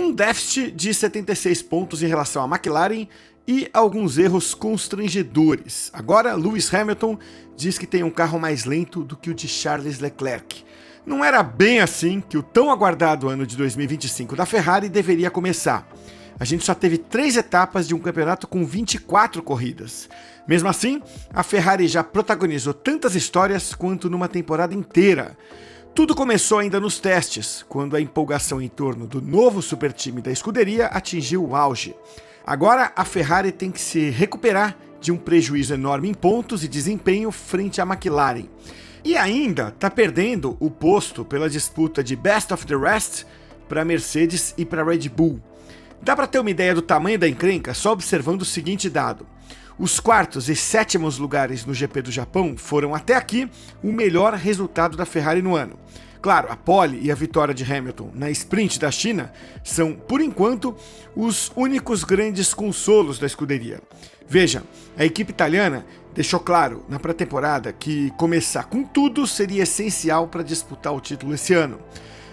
um déficit de 76 pontos em relação à McLaren e alguns erros constrangedores. Agora, Lewis Hamilton diz que tem um carro mais lento do que o de Charles Leclerc. Não era bem assim que o tão aguardado ano de 2025 da Ferrari deveria começar. A gente só teve 3 etapas de um campeonato com 24 corridas. Mesmo assim, a Ferrari já protagonizou tantas histórias quanto numa temporada inteira. Tudo começou ainda nos testes, quando a empolgação em torno do novo supertime da escuderia atingiu o auge. Agora, a Ferrari tem que se recuperar de um prejuízo enorme em pontos e desempenho frente à McLaren. E ainda está perdendo o posto pela disputa de Best of the Rest para Mercedes e para Red Bull. Dá para ter uma ideia do tamanho da encrenca só observando o seguinte dado. Os quartos e sétimos lugares no GP do Japão foram até aqui o melhor resultado da Ferrari no ano. Claro, a pole e a vitória de Hamilton na sprint da China são, por enquanto, os únicos grandes consolos da escuderia. Veja, a equipe italiana deixou claro na pré-temporada que começar com tudo seria essencial para disputar o título esse ano.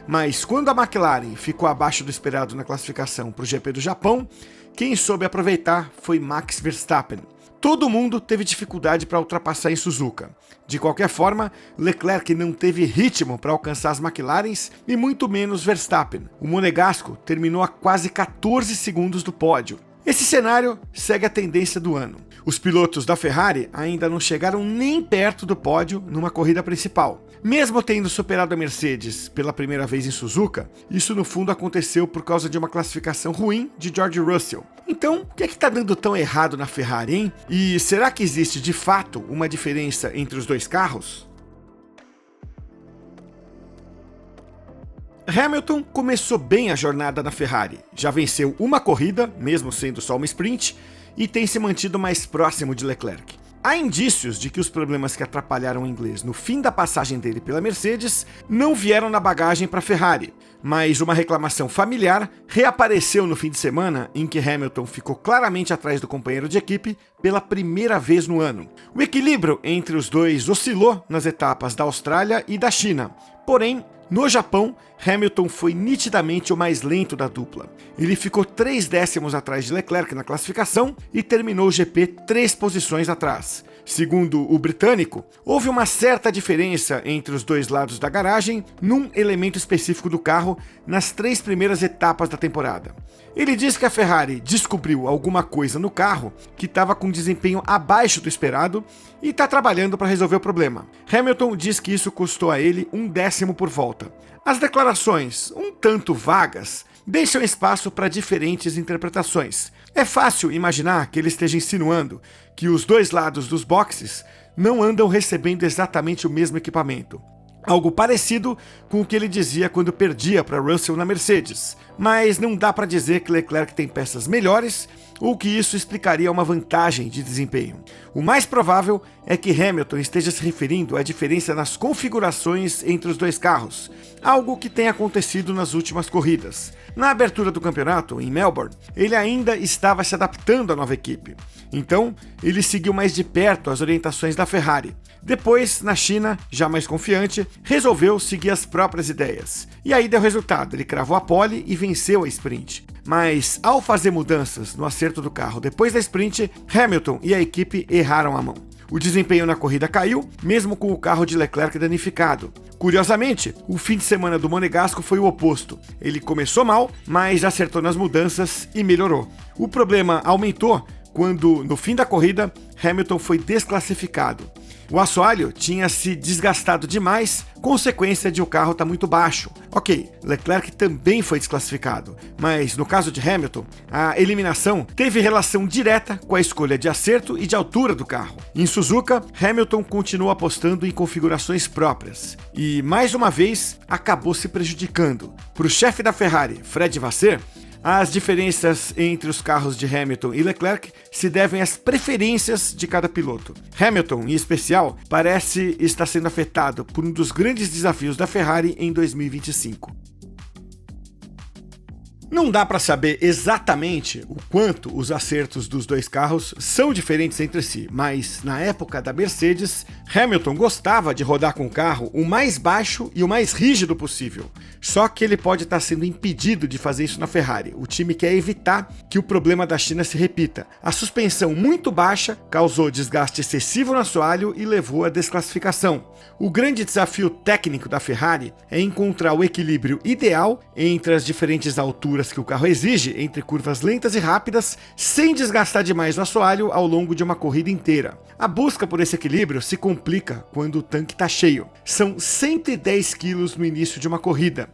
Mas quando a McLaren ficou abaixo do esperado na classificação para o GP do Japão, quem soube aproveitar foi Max Verstappen. Todo mundo teve dificuldade para ultrapassar em Suzuka. De qualquer forma, Leclerc não teve ritmo para alcançar as McLarens e muito menos Verstappen. O monegasco terminou a quase 14 segundos do pódio. Esse cenário segue a tendência do ano. Os pilotos da Ferrari ainda não chegaram nem perto do pódio numa corrida principal. Mesmo tendo superado a Mercedes pela primeira vez em Suzuka, isso no fundo aconteceu por causa de uma classificação ruim de George Russell. Então, o que é que está dando tão errado na Ferrari, hein? E será que existe de fato uma diferença entre os dois carros? Hamilton começou bem a jornada na Ferrari, já venceu uma corrida, mesmo sendo só uma sprint, e tem se mantido mais próximo de Leclerc. Há indícios de que os problemas que atrapalharam o inglês no fim da passagem dele pela Mercedes não vieram na bagagem para a Ferrari, mas uma reclamação familiar reapareceu no fim de semana em que Hamilton ficou claramente atrás do companheiro de equipe pela primeira vez no ano. O equilíbrio entre os dois oscilou nas etapas da Austrália e da China, porém, no Japão, Hamilton foi nitidamente o mais lento da dupla. Ele ficou 3 décimos atrás de Leclerc na classificação e terminou o GP 3 posições atrás. Segundo o britânico, houve uma certa diferença entre os dois lados da garagem num elemento específico do carro nas 3 primeiras etapas da temporada. Ele diz que a Ferrari descobriu alguma coisa no carro que estava com desempenho abaixo do esperado e está trabalhando para resolver o problema. Hamilton diz que isso custou a ele 1 décimo por volta. As declarações, um tanto vagas, deixam espaço para diferentes interpretações. É fácil imaginar que ele esteja insinuando que os dois lados dos boxes não andam recebendo exatamente o mesmo equipamento. Algo parecido com o que ele dizia quando perdia para Russell na Mercedes, mas não dá para dizer que Leclerc tem peças melhores ou que isso explicaria uma vantagem de desempenho. O mais provável é que Hamilton esteja se referindo à diferença nas configurações entre os dois carros, algo que tem acontecido nas últimas corridas. Na abertura do campeonato, em Melbourne, ele ainda estava se adaptando à nova equipe. Então, ele seguiu mais de perto as orientações da Ferrari. Depois, na China, já mais confiante, resolveu seguir as próprias ideias. E aí deu resultado, ele cravou a pole e venceu a sprint. Mas, ao fazer mudanças no acerto do carro depois da sprint, Hamilton e a equipe erraram a mão. O desempenho na corrida caiu, mesmo com o carro de Leclerc danificado. Curiosamente, o fim de semana do monegasco foi o oposto. Ele começou mal, mas acertou nas mudanças e melhorou. O problema aumentou quando, no fim da corrida, Hamilton foi desclassificado. O assoalho tinha se desgastado demais, consequência de o carro estar muito baixo. Ok, Leclerc também foi desclassificado, mas no caso de Hamilton, a eliminação teve relação direta com a escolha de acerto e de altura do carro. Em Suzuka, Hamilton continuou apostando em configurações próprias e, mais uma vez, acabou se prejudicando. Para o chefe da Ferrari, Fred Vasseur, as diferenças entre os carros de Hamilton e Leclerc se devem às preferências de cada piloto. Hamilton, em especial, parece estar sendo afetado por um dos grandes desafios da Ferrari em 2025. Não dá para saber exatamente o quanto os acertos dos dois carros são diferentes entre si, mas na época da Mercedes, Hamilton gostava de rodar com o carro o mais baixo e o mais rígido possível, Só que ele pode estar sendo impedido de fazer isso na Ferrari. O time quer evitar que o problema da China se repita. A suspensão muito baixa causou desgaste excessivo no assoalho e levou à desclassificação. O grande desafio técnico da Ferrari é encontrar o equilíbrio ideal entre as diferentes alturas que o carro exige, entre curvas lentas e rápidas, sem desgastar demais o assoalho ao longo de uma corrida inteira. A busca por esse equilíbrio se complica quando o tanque está cheio. São 110 kg no início de uma corrida.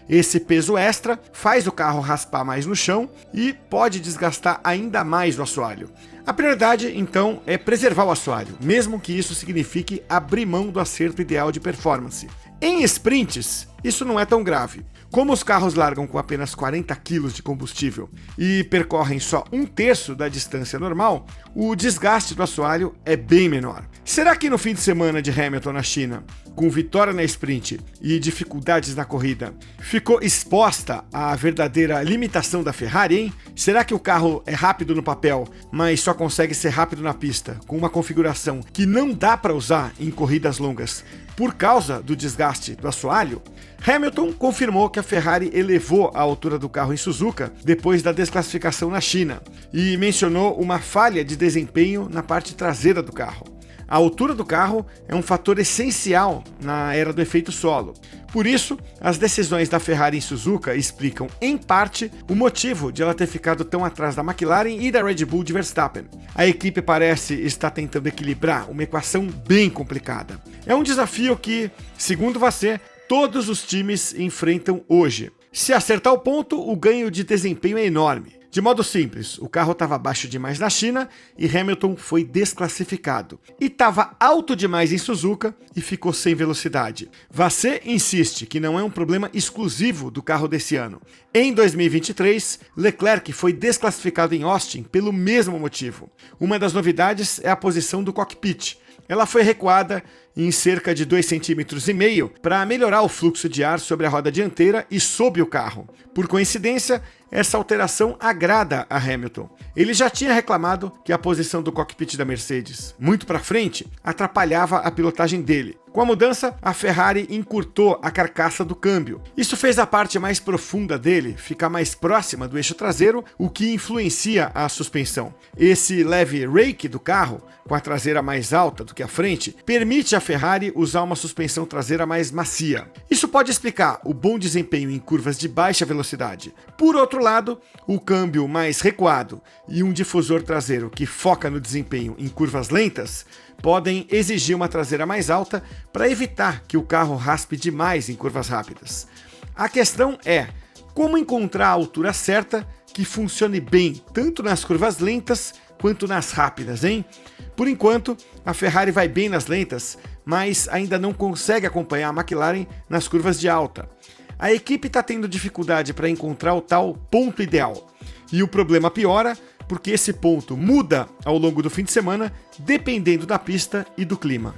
Esse peso extra faz o carro raspar mais no chão e pode desgastar ainda mais o assoalho. A prioridade, então, é preservar o assoalho, mesmo que isso signifique abrir mão do acerto ideal de performance. Em sprints, isso não é tão grave. Como os carros largam com apenas 40 kg de combustível e percorrem só 1/3 da distância normal, o desgaste do assoalho é bem menor. Será que no fim de semana de Hamilton na China, com vitória na sprint e dificuldades na corrida, ficou exposta à verdadeira limitação da Ferrari, hein? Será que o carro é rápido no papel, mas só consegue ser rápido na pista, com uma configuração que não dá para usar em corridas longas por causa do desgaste do assoalho? Hamilton confirmou que a Ferrari elevou a altura do carro em Suzuka depois da desclassificação na China e mencionou uma falha de desempenho na parte traseira do carro. A altura do carro é um fator essencial na era do efeito solo. Por isso, as decisões da Ferrari em Suzuka explicam, em parte, o motivo de ela ter ficado tão atrás da McLaren e da Red Bull de Verstappen. A equipe parece estar tentando equilibrar uma equação bem complicada. É um desafio que, segundo Vasser, todos os times enfrentam hoje. Se acertar o ponto, o ganho de desempenho é enorme. De modo simples, o carro estava baixo demais na China e Hamilton foi desclassificado. E estava alto demais em Suzuka e ficou sem velocidade. Vasser insiste que não é um problema exclusivo do carro desse ano. Em 2023, Leclerc foi desclassificado em Austin pelo mesmo motivo. Uma das novidades é a posição do cockpit. Ela foi recuada em cerca de 2,5 cm para melhorar o fluxo de ar sobre a roda dianteira e sob o carro. Por coincidência, essa alteração agrada a Hamilton. Ele já tinha reclamado que a posição do cockpit da Mercedes, muito para frente, atrapalhava a pilotagem dele. Com a mudança, a Ferrari encurtou a carcaça do câmbio. Isso fez a parte mais profunda dele ficar mais próxima do eixo traseiro, o que influencia a suspensão. Esse leve rake do carro, com a traseira mais alta do que a frente, permite à Ferrari usar uma suspensão traseira mais macia. Isso pode explicar o bom desempenho em curvas de baixa velocidade. Por outro lado, o câmbio mais recuado e um difusor traseiro que foca no desempenho em curvas lentas podem exigir uma traseira mais alta para evitar que o carro raspe demais em curvas rápidas. A questão é como encontrar a altura certa que funcione bem tanto nas curvas lentas quanto nas rápidas, hein? Por enquanto, a Ferrari vai bem nas lentas, mas ainda não consegue acompanhar a McLaren nas curvas de alta. A equipe está tendo dificuldade para encontrar o tal ponto ideal. E o problema piora porque esse ponto muda ao longo do fim de semana, dependendo da pista e do clima.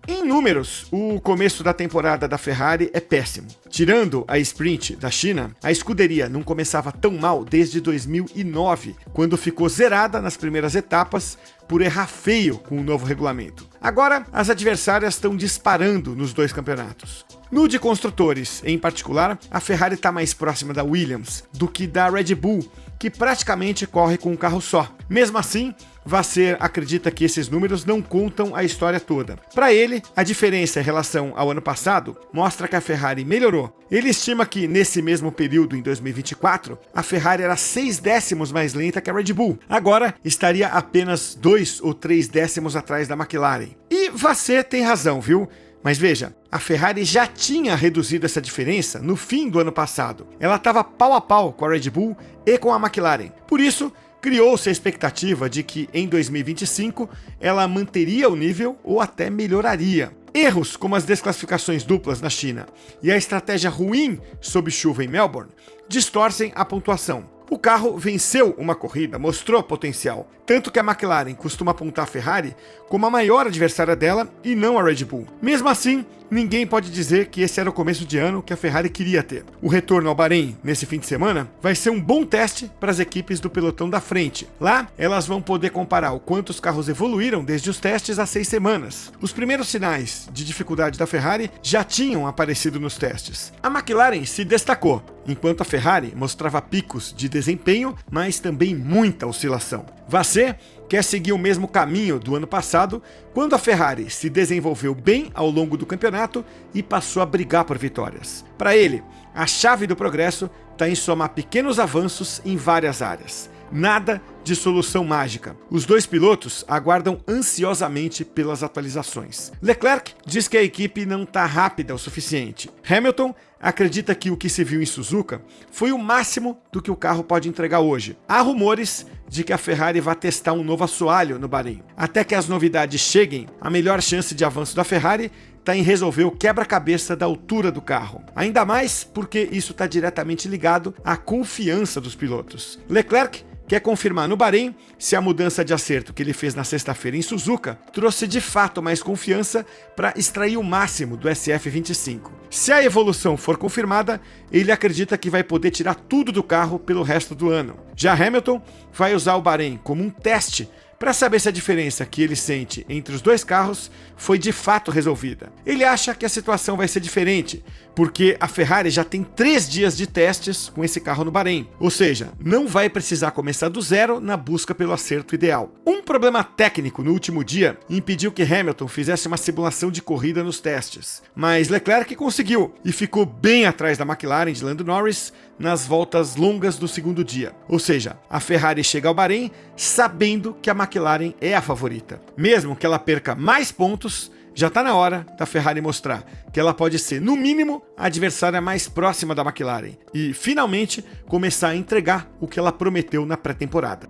Em números, o começo da temporada da Ferrari é péssimo. Tirando a sprint da China, a escuderia não começava tão mal desde 2009, quando ficou zerada nas primeiras etapas por errar feio com o novo regulamento. Agora, as adversárias estão disparando nos dois campeonatos. No de construtores, em particular, a Ferrari está mais próxima da Williams do que da Red Bull, que praticamente corre com um carro só. Mesmo assim, Vasser acredita que esses números não contam a história toda. Para ele, a diferença em relação ao ano passado mostra que a Ferrari melhorou. Ele estima que, nesse mesmo período, em 2024, a Ferrari era 6 décimos mais lenta que a Red Bull. Agora, estaria apenas 2 ou 3 décimos atrás da McLaren. E Vasser tem razão, viu? Mas veja, a Ferrari já tinha reduzido essa diferença no fim do ano passado. Ela estava pau a pau com a Red Bull e com a McLaren. Por isso, criou-se a expectativa de que em 2025 ela manteria o nível ou até melhoraria. Erros como as desclassificações duplas na China e a estratégia ruim sob chuva em Melbourne distorcem a pontuação. O carro venceu uma corrida, mostrou potencial, tanto que a McLaren costuma apontar a Ferrari como a maior adversária dela e não a Red Bull. Mesmo assim, ninguém pode dizer que esse era o começo de ano que a Ferrari queria ter. O retorno ao Bahrein nesse fim de semana vai ser um bom teste para as equipes do pelotão da frente. Lá, elas vão poder comparar o quanto os carros evoluíram desde os testes há 6 semanas. Os primeiros sinais de dificuldade da Ferrari já tinham aparecido nos testes. A McLaren se destacou, enquanto a Ferrari mostrava picos de desempenho, mas também muita oscilação. Vasser quer seguir o mesmo caminho do ano passado, quando a Ferrari se desenvolveu bem ao longo do campeonato e passou a brigar por vitórias. Para ele, a chave do progresso está em somar pequenos avanços em várias áreas. Nada de solução mágica. Os dois pilotos aguardam ansiosamente pelas atualizações. Leclerc diz que a equipe não está rápida o suficiente. Hamilton acredita que o que se viu em Suzuka foi o máximo do que o carro pode entregar hoje. Há rumores de que a Ferrari vai testar um novo assoalho no Bahrein. Até que as novidades cheguem, a melhor chance de avanço da Ferrari está em resolver o quebra-cabeça da altura do carro. Ainda mais porque isso está diretamente ligado à confiança dos pilotos. Leclerc quer confirmar no Bahrein se a mudança de acerto que ele fez na sexta-feira em Suzuka trouxe de fato mais confiança para extrair o máximo do SF25. Se a evolução for confirmada, ele acredita que vai poder tirar tudo do carro pelo resto do ano. Já Hamilton vai usar o Bahrein como um teste para saber se a diferença que ele sente entre os dois carros foi de fato resolvida. Ele acha que a situação vai ser diferente, porque a Ferrari já tem 3 dias de testes com esse carro no Bahrein, ou seja, não vai precisar começar do zero na busca pelo acerto ideal. Um problema técnico no último dia impediu que Hamilton fizesse uma simulação de corrida nos testes, mas Leclerc conseguiu e ficou bem atrás da McLaren de Lando Norris nas voltas longas do segundo dia. Ou seja, a Ferrari chega ao Bahrein sabendo que a McLaren é a favorita. Mesmo que ela perca mais pontos, já está na hora da Ferrari mostrar que ela pode ser, no mínimo, a adversária mais próxima da McLaren e, finalmente, começar a entregar o que ela prometeu na pré-temporada.